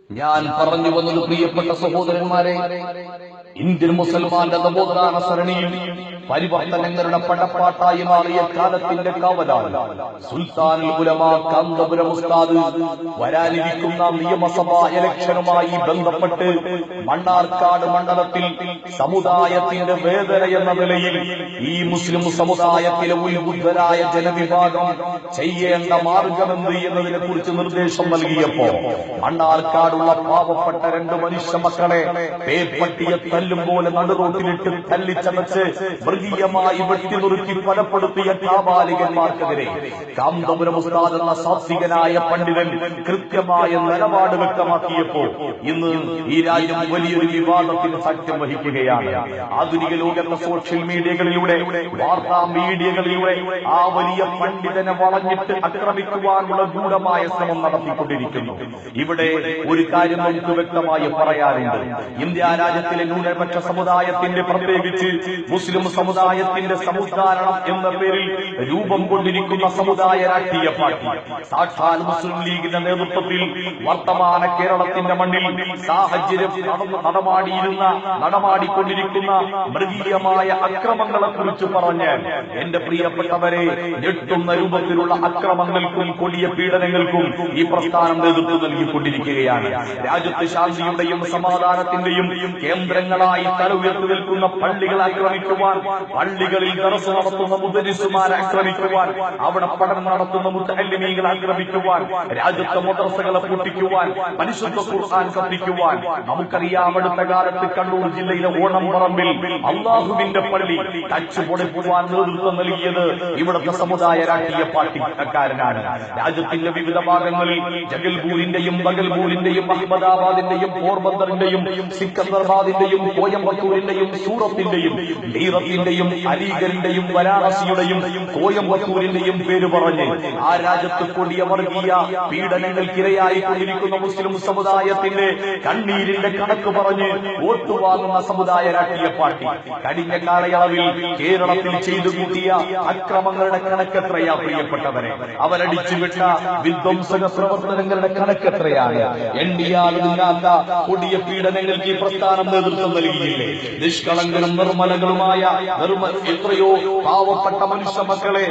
ഞാൻ പറഞ്ഞു വന്നത് പ്രിയപ്പെട്ട സഹോദരന്മാരെ, ഇന്ത്യൻ മുസൽമാന്റെ നവോത്ഥാന സരണിയിൽ പരിവർത്തനങ്ങളുടെ പടപ്പാട്ടായി മാറിയ കാലത്തിന്റെ കാവലാണ് സുൽത്താനുൽ ഉലമാ കാന്തപുരം ഉസ്താദ് വരാനിരിക്കുന്ന നിയമസഭാ ഇലക്ഷനുമായി ബന്ധപ്പെട്ട് മണ്ണാർക്കാട് മണ്ഡലത്തിൽ സമുദായത്തിന്റെ വേദന എന്ന നിലയിൽ ഈ മുസ്ലിം സമുദായത്തിലെ ഉത്ബുദ്ധരായ ജനവിഭാഗം ചെയ്യേണ്ട മാർഗമെന്ത് എന്നതിനെ കുറിച്ച് നിർദ്ദേശം നൽകിയപ്പോ മണ്ണാർക്കാടുള്ള പാവപ്പെട്ട 2 മനുഷ്യ മക്കളെ പേപ്പട്ടിയെ തല്ലും പോലെ നടുറോട്ടിലിട്ട് തല്ലിച്ചതച്ച് മൃഗീയമായി വെട്ടിനുറുക്കി കൊലപ്പെടുത്തിയ കാപാലികന്മാർക്കെതിരെ കാന്തപുരം ഉസ്താദ് എന്ന സാത്വികനായ പണ്ഡിതൻ കൃത്യമായ നിലപാട് വ്യക്തമാക്കിയപ്പോ ഇന്ന് ഈ രാജ്യം വലിയൊരു വിവാദത്തിന് സാക്ഷ്യം വഹിക്കുകയാണ്. ആധുനിക ലോകത്തെ സോഷ്യൽ മീഡിയകളിലൂടെ, വാർത്താ മീഡിയകളിലൂടെ ആ വലിയ പണ്ഡിതനെ വളഞ്ഞിട്ട് ആക്രമിക്കുവാനുള്ള ഗൂഢമായ ശ്രമം നടത്തിക്കൊണ്ടിരിക്കുന്നു. ഇവിടെ ഒരു കാര്യം നമുക്ക് വ്യക്തമായി പറയാറുണ്ട്. ഇന്ത്യ രാജ്യത്തിലെ ന്യൂനപക്ഷ സമുദായത്തിന്റെ, പ്രത്യേകിച്ച് മുസ്ലിം സമുദായത്തിന്റെ സമുദ്ധാരണം എന്ന പേരിൽ രൂപം കൊണ്ടിരിക്കുന്ന സമുദായ രാഷ്ട്രീയ പാർട്ടി സാക്ഷാൽ മുസ്ലിം ലീഗിന്റെ നേതൃത്വത്തിൽ വർത്തമാന കേരളത്തിന്റെ മണ്ണിൽ സാഹചര്യം നടമാടിക്കൊണ്ടിരിക്കുന്ന മൃഗീയമായ അക്രമങ്ങളെ കുറിച്ച് പറഞ്ഞ് എന്റെ പ്രിയപ്പെട്ടവരെ, ഞെട്ടുന്ന രൂപത്തിലുള്ള അക്രമങ്ങൾക്കും കൊടിയ പീഡനങ്ങൾക്കും ഈ പ്രസ്ഥാനം നേതൃത്വം നൽകിക്കൊണ്ടിരിക്കുകയാണ്. രാജ്യത്ത് ശാന്തിയുടെയും സമാധാനത്തിന്റെയും കേന്ദ്രങ്ങളായി തല ഉയർത്തി നിൽക്കുന്ന പള്ളികളെ ആക്രമിക്കുവാൻ, പള്ളികളിൽ ദർസ് നടത്തുന്ന മുദരിസുമാരെ ആക്രമിക്കുവാൻ, അവിടെ പഠനം നടത്തുന്ന മുത്തഅല്ലിമീങ്ങളെ ആക്രമിക്കുവാൻ, രാജ്യത്തെ മദ്രസകളെ പൂട്ടിക്കുവാൻ, പരിശുദ്ധ ഖുർആൻ കത്തിക്കുവാൻ. നമുക്കറിയാം, അടുത്ത കാലത്ത് കണ്ണൂർ ജില്ലയിലെ ഓണംപറമ്പിൽ അള്ളാഹുവിന്റെ പള്ളി തച്ചുപൊടിക്കുവാൻ നേതൃത്വം നൽകിയത് ഇവിടുത്തെ സമുദായ രാഷ്ട്രീയ പാർട്ടിക്കാരനാണ്. രാജ്യത്തിന്റെ വിവിധ ഭാഗങ്ങളിൽ ജഗൽപൂരിന്റെയും ബഗൽപൂരിന്റെയും അഹമ്മദാബാദിന്റെയും പോർബന്ദറിന്റെയും സിക്കന്ദർബാദിന്റെയും കോയമ്പത്തൂരിന്റെയും സൂറത്തിന്റെയും മീറത്തിന്റെയും അലിഗറിന്റെയും വാരാണസിയുടെയും കോയമ്പത്തൂരിന്റെയും പേര് പറഞ്ഞ് ആ രാജ്യത്ത് കൊടിയ വർഗീയ പീഡനങ്ങൾക്കിരയായിക്കൊണ്ടിരിക്കുന്ന മുസ്ലിം സമുദായത്തിന്റെ കണ്ണീരിന്റെ കണക്ക് പറഞ്ഞ് വോട്ട് വാങ്ങുന്ന സമുദായ രാഷ്ട്രീയ പാർട്ടി കഴിഞ്ഞ കാലയളവിൽ കേരളത്തിൽ ചെയ്തു കൂട്ടിയ അക്രമങ്ങളുടെ കണക്കെത്രയാ പ്രിയപ്പെട്ടവരെ? അവരടിച്ചുവിട്ട വിധ്വംസക പ്രവർത്തനങ്ങളുടെ കണക്കെത്രയാണ്? എണ്ണിയാലില്ലാത്ത കൊടിയ പീഡനങ്ങൾക്ക് ഈ പ്രസ്ഥാനം നേതൃത്വം നൽകിയില്ലേ? നിഷ്കളങ്കരും നിർമ്മലകളുമായ എത്രയോ പാവപ്പെട്ട മനുഷ്യ മക്കളെ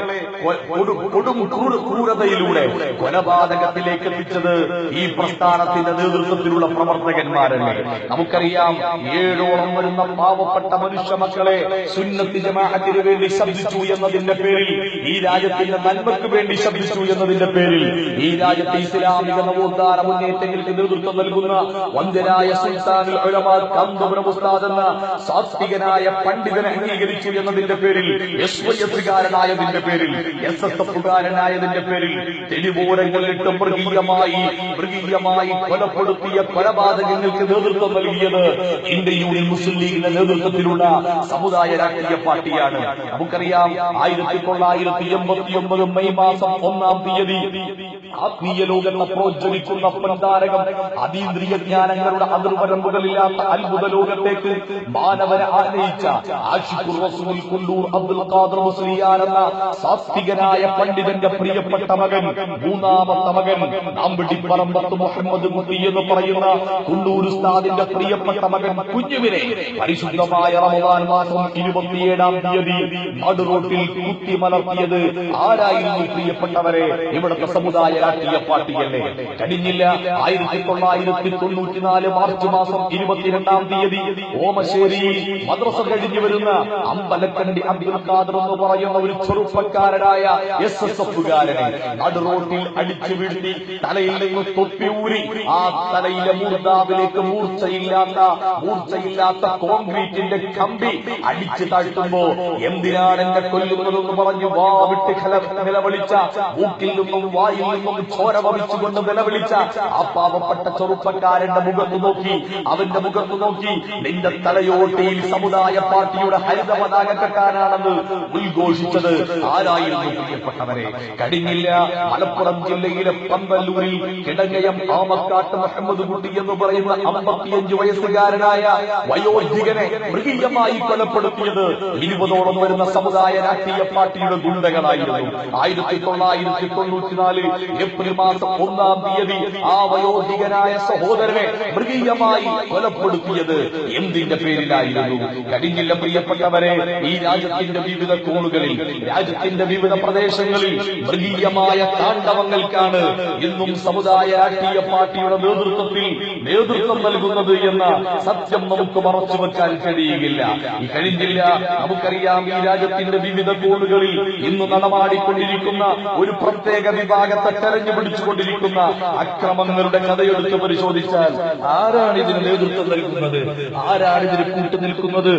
കൊടും ക്രൂരതയിലൂടെ കൊലപാതകത്തിലേക്ക് എത്തിച്ചത് ഈ പ്രസ്ഥാനത്തിന്റെ നേതൃത്വത്തിലുള്ള പ്രവർത്തകന്മാരല്ലേ? നമുക്കറിയാം, 7ഓളം വരുന്ന പാവപ്പെട്ട മനുഷ്യ മക്കളെ സുന്നത്ത് ജമാഅത്തിന് വേണ്ടി ശബ്ദിച്ചു എന്നതിന്റെ പേരിൽ, ഈ രാജ്യത്തിന്റെ നന്മയ്ക്ക് വേണ്ടി ശബ്ദിച്ചു എന്നതിന്റെ പേരിൽ ഈ രാജ്യത്തെ ഇസ്ലാമിക നവോത്ഥാന മുന്നേറ്റങ്ങൾക്ക് നേതൃത്വം നൽകുന്ന വന്ദ്യനായ സുൽത്താനുൽ ഉലമാ കാന്തപുരം ഉസ്താദ് എന്ന സാത്വികനായ പണ്ഡിതനെ അംഗീകരിച്ചു എന്നതിന്റെ പേരിൽ, SYS-കാരനായതിന്റെ പേരിൽ, SSF-കാരനായതിന്റെ പേരിൽ തെരുവോരങ്ങളിലിട്ട് മൃഗീയമായി കൊലപ്പെടുത്തിയ കൊലപാതകങ്ങൾക്ക് നേതൃത്വം നൽകിയത് ഇന്ത്യൻ യൂണിയൻ മുസ്ലിം ലീഗിന്റെ നേതൃത്വത്തിലുള്ള സമുദായ രാഷ്ട്രീയ പാർട്ടിയാണ്. നമുക്കറിയാം, 1989 മെയ് മാസം 1-ാം തീയതി ആത്മീയ ലോകത്തെ പ്രോജ്വലിക്കുന്ന പ്രന്താരകം, അതീന്ദ്രിയ ജ്ഞാനങ്ങളുടെ അതിർവരമ്പുകളില്ലാത്ത അത്ഭുത ലോകത്തേക്ക് മാനവരെ ആനയിച്ച ആഷിഖുർ റസൂൽ കുണ്ടൂർ അബ്ദുൽ ഖാദർ മുസ്ലിയാർ എന്ന സാത്വികനായ പണ്ഡിതന്റെ പ്രിയപ്പെട്ട മകൻ, 3ാമത്തെ മകൻ, നാമ്പിടിപ്പറമ്പത്ത് മുഹമ്മദ് മുത്തി എന്ന് പറയുന്ന കുണ്ടൂർ ഉസ്താദിന്റെ പ്രിയപ്പെട്ട മകൻ കുഞ്ഞുവിനെ പരിശുദ്ധമായ റമദാൻ മാസം 27-ാം തീയതി നടുറോട്ടിൽ കുത്തിമലർത്തിയത് ആരായിരുന്നു പ്രിയപ്പെട്ടവരെ? ഇവിടുത്തെ സമുദായ രാഷ്ട്രീയ പാർട്ടിയല്ലേ? കഴിഞ്ഞില്ല, 1994 മാർച്ച് മാസം 22-ാം തീയതി ഓമശ്ശേരിയിൽ മദ്രസ കഴിഞ്ഞു വരുന്ന അമ്പലക്കണ്ടി അബ്ദുൽ ഖാദർ എന്ന് പറയുന്ന ഒരു ചെറുപ്പക്കാരനായ SSF-കാരനെ നടുറോട്ടിൽ അടിച്ചു വീഴ്ത്തി തലയിൽ നിന്ന് തൊപ്പി ഊരി ആ തലയിലെ മൂർധാവിലേക്ക് മൂർച്ചയില്ലാത്ത കോൺക്രീറ്റിന്റെ കമ്പി അടിച്ചു താഴ്ത്തുമ്പോ, എന്തിനാണ് എന്നെ കൊല്ലുന്നതെന്ന് പറഞ്ഞു വാവിട്ട് നിലവിളിച്ച, മൂക്കിൽ നിന്നും വായിൽ നിന്നും ചോര വമിച്ചുകൊണ്ട് നിലവിളിച്ച ആ പാവപ്പെട്ട ചെറുപ്പക്കാരന്റെ മുഖത്ത് നോക്കി, അവന്റെ മുഖത്ത് നോക്കി, നിന്റെ തലയോട്ടിയിൽ സമുദായ പാർട്ടിയുടെ ഹരിത പതാക കെട്ടാനാണെന്ന് ഉദ്ഘോഷിച്ചത് ആരായിരുന്നു പ്രിയപ്പെട്ടവരെ? കഴിഞ്ഞില്ല, മലപ്പുറം ജില്ലയിലെ പന്തല്ലൂരിൽ കിടങ്ങയം ആമക്കാട്ട് മുഹമ്മദ് കുട്ടി എന്ന് പറയുന്ന 55 വയസ്സുകാരനായ വയോധികനെ മൃഗീയമായി കൊലപ്പെടുത്തിയത് 20ഓളം വരുന്ന സമുദായ രാഷ്ട്രീയ പാർട്ടിയുടെ ഗുണ്ടകളായിരുന്നു. 1994 ഏപ്രിൽ മാസം 1-ാം തീയതി ആ വയോധികൻ വയോധികനായ സഹോദരനെ മൃഗീയമായി കൊലപ്പെടുത്തിയത് എന്തിന്റെ പേരിലായിരുന്നു? കഴിഞ്ഞില്ല പ്രിയപ്പെട്ടവരെ, ഈ രാജ്യത്തിന്റെ വിവിധ കോണുകളിൽ, രാജ്യത്തിന്റെ വിവിധ പ്രദേശങ്ങളിൽ മൃഗീയമായ താണ്ഡവങ്ങൾക്കാണ് ഇന്നും സമുദായ രാഷ്ട്രീയ പാർട്ടിയുടെ നേതൃത്വം നൽകുന്നത് എന്ന സത്യം നമുക്ക് മറച്ചു വെക്കാൻ കഴിയുകയില്ല. ഈ കഴിഞ്ഞില്ല, നമുക്കറിയാം, ഈ രാജ്യത്തിന്റെ വിവിധ കോണുകളിൽ ഇന്ന് നടമാടിക്കൊണ്ടിരിക്കുന്ന ഒരു പ്രത്യേക വിഭാഗത്തെ തെരഞ്ഞു പിടിച്ചുകൊണ്ടിരിക്കുന്ന അക്രമങ്ങളുടെ കഥയെടുത്ത് പരിശോധിച്ചാൽ ആരാണ് ഇതിന് നേതൃത്വം നൽകുന്നത്? ആരാണ് ഇതിന് കൂട്ടുനിൽക്കുന്നത്?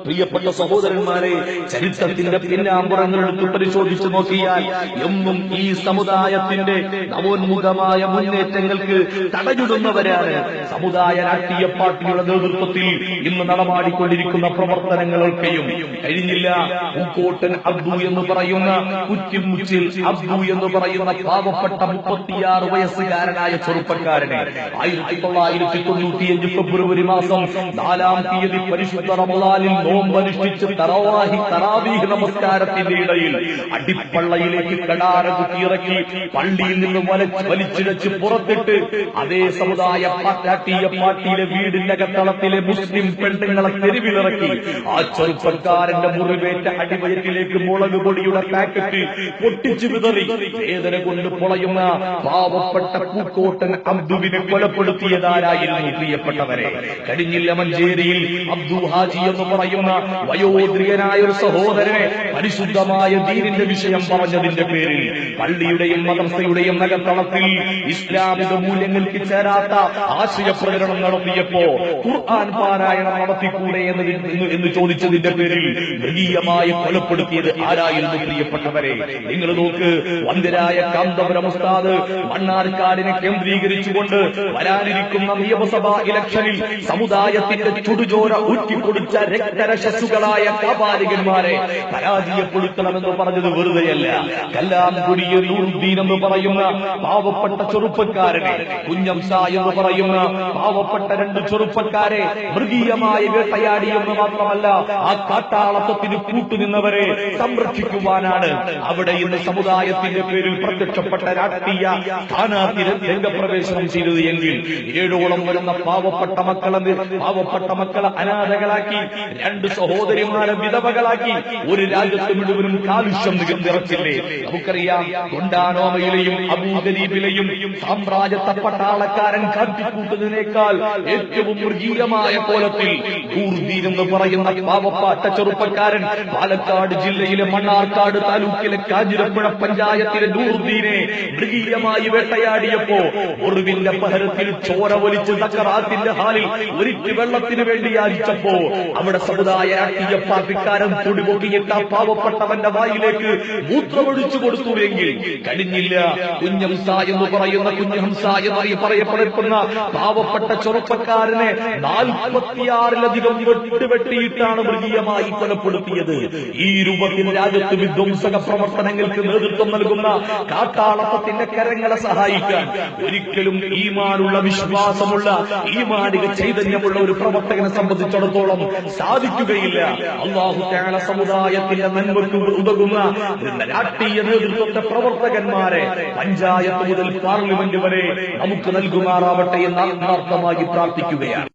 പ്രിയപ്പെട്ട സഹോദരന്മാരെ, ചരിത്രത്തിന്റെ പിന്നാമ്പുറങ്ങളെടുത്ത് പരിശോധിച്ചു നോക്കിയാൽ എന്നും ഈ സമുദായത്തിന്റെ നവോന്മുഖമായ മുന്നേറ്റങ്ങൾക്ക് തടഞ്ഞിടുന്നവരാണ് സമുദായ രാഷ്ട്രീയ പാർട്ടിയുടെ നേതൃത്വത്തിൽ ഇന്ന് നടമാടിക്കൊണ്ടിരിക്കുന്ന പ്രവർത്തനങ്ങളൊക്കെയും. കഴിഞ്ഞില്ല, പൂക്കോട്ടൻ അബ്ദു എന്ന് പറയുന്ന, കുറ്റിമുച്ചിൽ അബ്ദു എന്ന് പറയുന്ന പാവപ്പെട്ട 36 വയസ്സുകാരനായ ചെറുപ്പക്കാരനെ 1995 ഫെബ്രുവരി മാസം 4-ാം തീയതി പരിശുദ്ധ റമളാനിൽ നോമ്പനുഷ്ഠിച്ച് തറാവീഹ് നമസ്കാരത്തിന്റെ ഇടയിൽ അടിപ്പള്ളയിലേക്ക് കടാര കുത്തിയിറക്കി പള്ളിയിൽ നിന്ന് വലിച്ചിഴച്ച് പുറത്തിട്ട് അതേ സമുദായ രാഷ്ട്രീയ പാർട്ടിയിലെ വീടിന്റെ കത്തളത്തിലെ മുസ്ലിം പെണ്ണുങ്ങളെ തെരുവിലിറക്കി ആ ചെറുപ്പക്കാരന്റെ മുറിവേറ്റ അടിവയറ്റിലേക്ക് മുളക് പൊടിയുടെ പാക്കറ്റ് പൊട്ടിച്ചു വിതറി വേദന കൊണ്ട് പൊളയുന്ന പാവപ്പെട്ട പൂക്കോട്ടൻ അബ്ദുവിനെ കൊലപ്പെടുത്തിയതാരായിരുന്നു? പ്രിയപ്പെട്ടവരെ, കഴിഞ്ഞില്ല, മഞ്ചേരിയിൽ അബ്ദു ഹാജി എന്ന് പറയുന്ന വയോധികനായ ഒരു സഹോദരനെ പരിശുദ്ധമായ ദീനിന്റെ വിഷയം പറഞ്ഞതിന്റെ പേരിൽ പള്ളിയുടെയും മദ്രസയുടെയും നഗത്തളത്തിൽ ഇസ്ലാമിക മൂല്യങ്ങൾക്ക് ചേരാത്ത ആശയ പ്രകടനം നടത്തിയപ്പോ ഖുർആൻ പാരായണം നടത്തിക്കൂടെ എന്ന് ചോദിച്ചതിന്റെ പേരിൽ മൃഗീയമായി കൊലപ്പെടുത്തിയത് ആരായിരുന്നു? പ്രിയപ്പെട്ടവരെ, നിങ്ങൾ നോക്ക്, വന്ദ്യരായ കാന്തപുരം ഉസ്താദ് മണ്ണാർക്കാടിനെ കേന്ദ്രീകരിച്ചുകൊണ്ട് വരാനിരിക്കുന്ന നിയമസഭാ ഇലക്ഷനിൽ സമുദായത്തിന്റെ ചുടുചോര ഊറ്റിക്കൊടുത്ത രക്തരശസ്സുകളായ കാപാലികന്മാരെ പരാജയപ്പെടുത്തണമെന്ന് പറഞ്ഞത് വെറുതെയല്ല. കല്ലാംകുടിയ നൂറുദ്ദീൻ എന്ന് പറയുന്ന പാവപ്പെട്ട ചെറുപ്പക്കാരനെ, കുഞ്ഞംസ എന്ന് പറയുന്ന പാവപ്പെട്ട 2 ചെറുപ്പക്കാരെ മൃഗീയമായി വേട്ടയാടിയെന്ന് മാത്രമല്ല, ആ കാട്ടാളത്വത്തിന് കൂട്ടുനിന്നവരെ സംരക്ഷിക്കുവാനാണ് അവിടെ ഇന്ന് സമുദായത്തിന്റെ പേരിൽ പ്രത്യക്ഷപ്പെട്ട രാഷ്ട്രീയ സ്ഥാനാർത്ഥി രംഗപ്രവേശനം ചെയ്തത് എങ്കിൽ 7ഓളം വരുന്ന പാവപ്പെട്ട മക്കളെ അനാഥകളാക്കി, 2 സഹോദരിമാരെ വിധവകളാക്കി, ഒരു രാജ്യത്ത് മുഴുവനും കാലുഷ്യം നിറച്ചില്ലേ? നമുക്കറിയാം, കൊണ്ടാനോമയിലെയും അബൂദലീബിലെയും സാമ്രാജ്യത്വ പട്ടാളക്കാരൻ കാട്ടിക്കൂട്ടുന്നതിനേക്കാൾ ഏറ്റവും മൃഗീയമായ കോലത്തിൽ നൂറുദ്ദീൻ എന്ന് പറയുന്ന പാവപ്പെട്ട ചെറുപ്പക്കാരൻ പാലക്കാട് ജില്ലയിലെ മണ്ണാർക്കാട് താലൂക്കിലെ കാഞ്ഞിരപ്പുഴ പഞ്ചായത്തിലെ നൂറുദ്ദീനെ മൃഗീയമായി വേട്ടയാടിയപ്പോ ഒറിവിന്റെ പഹരത്തിൽ ചോര ഒലിച്ച് സക്കറാത്തിന്റെ ഹാലിൽ ഒരിറ്റ് വെള്ളത്തിന് വേണ്ടി യാചിച്ചപ്പോ അവിടെ സമുദായ രാഷ്ട്രീയ പാർട്ടിക്കാരൻ തുടിപൊക്കിയിട്ട പാവപ്പെട്ടവന്റെ വായിലേക്ക് മൂത്രമൊഴിച്ചു കൊടുത്തുവെങ്കിൽ കഴിഞ്ഞില്ല, കുഞ്ഞംസ എന്ന് പറയുന്ന കുഞ്ഞഹംസ എന്നായി പറയപ്പെടുന്ന പാവപ്പെട്ട ചെറുപ്പക്കാരനെ 46-ലധികം വെട്ടിയിട്ടാണ് മൃഗീയമായി കൊലപ്പെടുത്തിയത്. ഈ രൂപത്തിൽ രാജ്യത്ത് വിധ്വംസക പ്രവർത്തനങ്ങൾക്ക് നേതൃത്വം നൽകുന്ന കാട്ടാളത്തിന്റെ കരങ്ങളെ സഹായിക്കാൻ ഒരിക്കലും ഈമാനുള്ള, വിശ്വാസമുള്ള, ഈമാനിക ചൈതന്യമുള്ള ഒരു പ്രവർത്തകനെ സംബന്ധിച്ചിടത്തോളം സാധിക്കുകയില്ല. അല്ലാഹു തആല സമുദായത്തിന്റെ നന്മയ്ക്ക് ഉതകുന്ന രാഷ്ട്രീയ നേതൃത്വത്തെ പ്രവർത്തകന്മാരെ പഞ്ചായത്ത് മുതൽ പാർലമെന്റ് വരെ നമുക്ക് നൽകുമാറാവട്ടെ എന്ന് ആത്മാർത്ഥമായി പ്രാർത്ഥിക്കുകയാണ്.